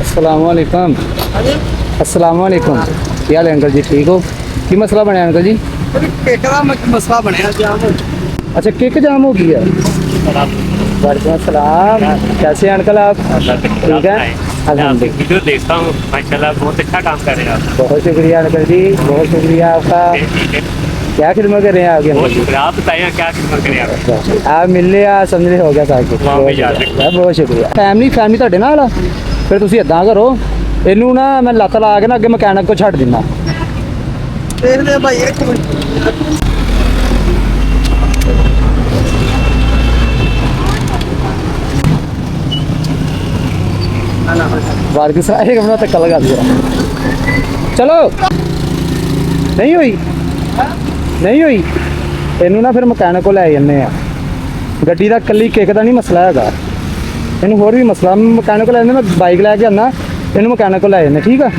अस्सलाम वालेकुम। अस्सलाम वालेकुम। क्या हाल है अंकल जी, ठीक हो? की मसला बनया अंकल जी? मसला बनया जाम अच्छा, किक जाम हो गई है। वालेकुम अस्सलाम। कैसे हैं अंकल आप? ठीक है अल्हम्दुलिल्लाह। वीडियो देखता हूँ माशाल्लाह, बहुत अच्छा काम कर रहे हैं आप। बहुत शुक्रिया अंकल जी, बहुत शुक्रिया आपका। ठीक है, क्या खिदमत कर रहे हैं आगे बहुत अंकल जी? शुक्रिया। आप बताइए क्या खिदमत करें आप? आप मिलने ਆ ਸਮਝਦੇ ਹੋ ਗਿਆ ਸਾਰਾ ਕੁਝ। ਵਾਹ ਵੀ ਯਾਦ ਬਹੁਤ ਸ਼ੁਕਰੀਆ। ਫੈਮਿਲੀ ਤੁਹਾਡੇ ਨਾਲ ਆ? ਫਿਰ ਤੁਸੀਂ ਇਦਾਂ ਕਰੋ, ਇਹਨੂੰ ਨਾ ਮੈਂ ਲੱਤ ਲਾ ਕੇ ਨਾ ਅੱਗੇ ਮਕੈਨਿਕ ਕੋ ਛੱਡ ਦਿੰਦਾ। देखते हैं भाई एक मिनट वालेकुम सलाम। एक मिनट धक्का लगा दिया। चलो नहीं हुई, नहीं हुई। ਇਹਨੂੰ ਨਾ ਫਿਰ ਮਕੈਨਿਕ ਕੋ ਲੈ ਜਾਂਦੇ ਆ। ਗੱਡੀ ਦਾ ਕੱਲੀ ਕਿੱਕ ਦਾ ਨਹੀਂ ਮਸਲਾ ਹੈਗਾ, ਇਹਨੂੰ ਹੋਰ ਵੀ ਮਸਲਾ। ਮਕੈਨਿਕ ਕੋ ਲੈ ਜਾਂਦੇ, ਮੈਂ ਬਾਈਕ ਲੈ ਕੇ ਆਉਂਦਾ, ਇਹਨੂੰ ਮਕੈਨਿਕ ਕੋ ਲੈ ਜਾਂਦੇ। ਠੀਕ ਆ?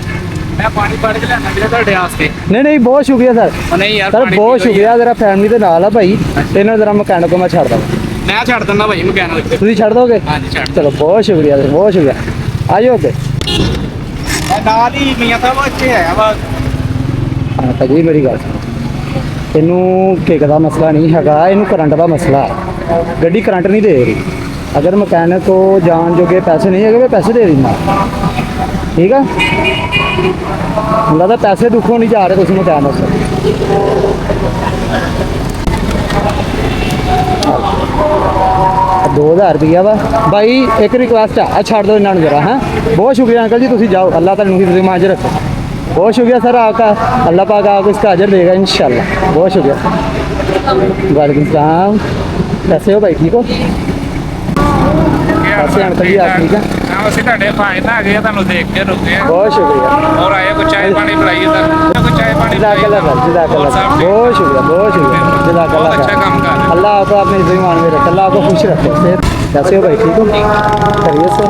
मैं पानी पड़ के लेना मेरे ਤੁਹਾਡੇ ਵਾਸਤੇ। ਨਹੀਂ ਨਹੀਂ, ਬਹੁਤ ਸ਼ੁਕਰੀਆ ਸਰ। ਨਹੀਂ ਯਾਰ, ਸਰ ਬਹੁਤ ਸ਼ੁਕਰੀਆ, ਜਰਾ ਫੈਮਿਲੀ ਦੇ ਨਾਲ ਆ ਭਾਈ, ਇਹਨਾਂ ਜਰਾ ਮਕੈਨਿਕ ਕੋ ਮੈਂ ਛੱਡ ਦਵਾਂ। ਮੈਂ ਛੱਡ ਦਿੰਦਾ ਭਾਈ ਮਕੈਨਿਕ। ਤੁਸੀਂ ਛੱਡ ਦੋਗੇ? ਹਾਂਜੀ ਛੱਡ। ਚਲੋ ਬਹੁਤ ਸ਼ੁਕਰੀਆ ਸਰ, ਬਹੁਤ ਸ਼ੁਕਰੀਆ। ਆ ਜਾਓ ਅੱਗੇ। ਨਾਲ ਹੀ ਮੀਆਂ ਸਾਹਿਬ ਇੱਥੇ ਆਇਆ ਵਾ। ਹਾਂ ਭਾਜੀ ਮੇਰੀ ਗੱਲ ਸੁਣੋ, ਇਹਨੂੰ ਕਿੱਕ ਦਾ ਮਸਲਾ ਨਹੀਂ ਹੈਗਾ, ਇਹਨੂੰ ਕਰੰਟ ਦਾ ਮਸਲਾ ਹੈ। ਗੱਡੀ ਕਰੰਟ ਨਹੀਂ ਦੇ ਰਹੀ। ਅਗਰ ਮਕੈਨਿਕ ਕੋ ਜਾਣ ਜੋਗੇ ਪੈਸੇ ਨਹੀਂ ਹੈਗੇ, ਮੈਂ ਪੈਸੇ ਦੇ ਦਿੰਦਾ। ਠੀਕ ਆ? ਹੁੰਦਾ ਤਾਂ ਪੈਸੇ ਦੁੱਖੋਂ ਨਹੀਂ ਜਾ ਰਹੇ ਤੁਸੀਂ ਮਕੈਨਿਕ ਤੋਂ। 2000 रुपया वा भाई। एक रिक्वेस्ट है, छड़ दो इन्होंने जरा। हैं, बहुत शुक्रिया अंकल जी, तुम जाओ, अल्लाह तुम हिफ्ज़ में रखे। बहुत शुक्रिया सर आपका, अल्लाह पाक आपको इसका अजर देगा इंशाल्लाह। बहुत शुक्रिया। वालेकुम सलाम। कैसे हो भाई, ठीक हो? कैसे अंकल जी आप, ठीक है? ਅਸੀਂ ਤੁਹਾਡੇ ਫਾਇਨ ਆ ਗਏ, ਤੁਹਾਨੂੰ ਦੇਖ ਕੇ ਰੁਕੇ ਆ। बहुत शुक्रिया। और आए कुछ चाय पानी पिलाइए सर, कुछ चाय पानी जज़ाकल्लाह सर, जज़ाकल्लाह सर। बहुत शुक्रिया, बहुत शुक्रिया, जज़ाकल्लाह बहुत अच्छा काम कर रहे हैं। अल्लाह आपको अपने ईमान में रखे, अल्लाह आपको खुश रखे। कैसे हो भाई, ठीक हो? खैरियत से?